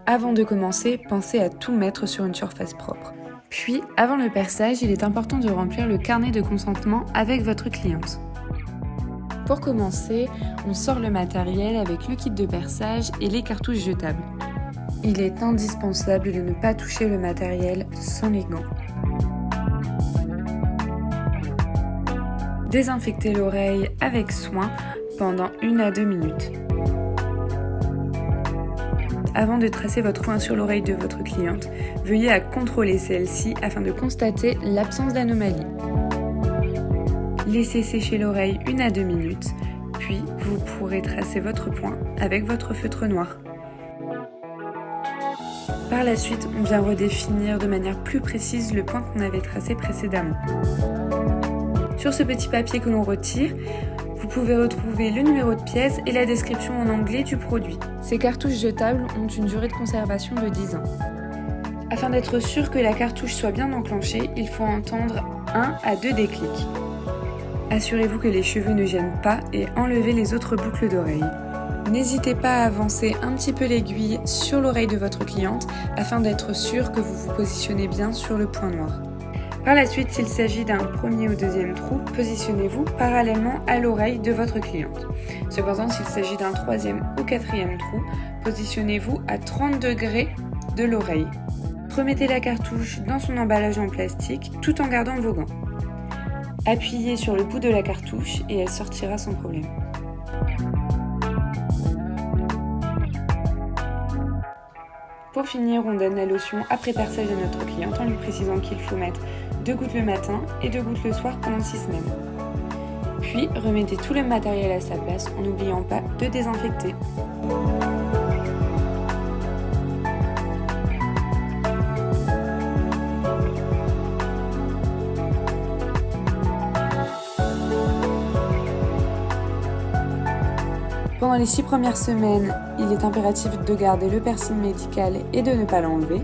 Avant de commencer, pensez à tout mettre sur une surface propre. Puis, avant le perçage, il est important de remplir le carnet de consentement avec votre cliente. Pour commencer, on sort le matériel avec le kit de perçage et les cartouches jetables. Il est indispensable de ne pas toucher le matériel sans les gants. Désinfectez l'oreille avec soin pendant 1 à 2 minutes. Avant de tracer votre point sur l'oreille de votre cliente, veuillez à contrôler celle-ci afin de constater l'absence d'anomalie. Laissez sécher l'oreille 1 à 2 minutes, puis vous pourrez tracer votre point avec votre feutre noir. Par la suite, on vient redéfinir de manière plus précise le point qu'on avait tracé précédemment. Sur ce petit papier que l'on retire, vous pouvez retrouver le numéro de pièce et la description en anglais du produit. Ces cartouches jetables ont une durée de conservation de 10 ans. Afin d'être sûr que la cartouche soit bien enclenchée, il faut entendre 1 à 2 déclics. Assurez-vous que les cheveux ne gênent pas et enlevez les autres boucles d'oreilles. N'hésitez pas à avancer un petit peu l'aiguille sur l'oreille de votre cliente afin d'être sûr que vous vous positionnez bien sur le point noir. Par la suite, s'il s'agit d'un premier ou deuxième trou, positionnez-vous parallèlement à l'oreille de votre cliente. Cependant, s'il s'agit d'un troisième ou quatrième trou, positionnez-vous à 30 degrés de l'oreille. Remettez la cartouche dans son emballage en plastique tout en gardant vos gants. Appuyez sur le bout de la cartouche et elle sortira sans problème. Pour finir, on donne la lotion après perçage à notre cliente en lui précisant qu'il faut mettre 2 gouttes le matin et 2 gouttes le soir pendant 6 semaines. Puis, remettez tout le matériel à sa place en n'oubliant pas de désinfecter. Pendant les 6 premières semaines, il est impératif de garder le piercing médical et de ne pas l'enlever.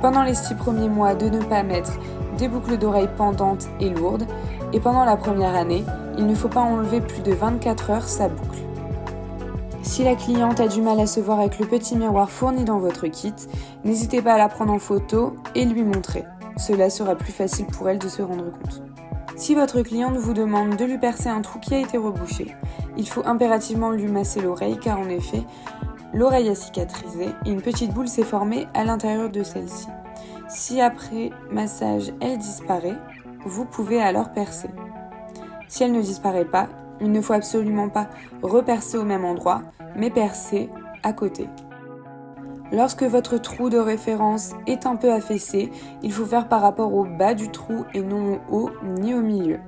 Pendant les 6 premiers mois, de ne pas mettre des boucles d'oreilles pendantes et lourdes. Et pendant la première année, il ne faut pas enlever plus de 24 heures sa boucle. Si la cliente a du mal à se voir avec le petit miroir fourni dans votre kit, n'hésitez pas à la prendre en photo et lui montrer. Cela sera plus facile pour elle de se rendre compte. Si votre cliente vous demande de lui percer un trou qui a été rebouché, il faut impérativement lui masser l'oreille car en effet, l'oreille a cicatrisé et une petite boule s'est formée à l'intérieur de celle-ci. Si après massage elle disparaît, vous pouvez alors percer. Si elle ne disparaît pas, il ne faut absolument pas repercer au même endroit, mais percer à côté. Lorsque votre trou de référence est un peu affaissé, il faut faire par rapport au bas du trou et non au haut ni au milieu.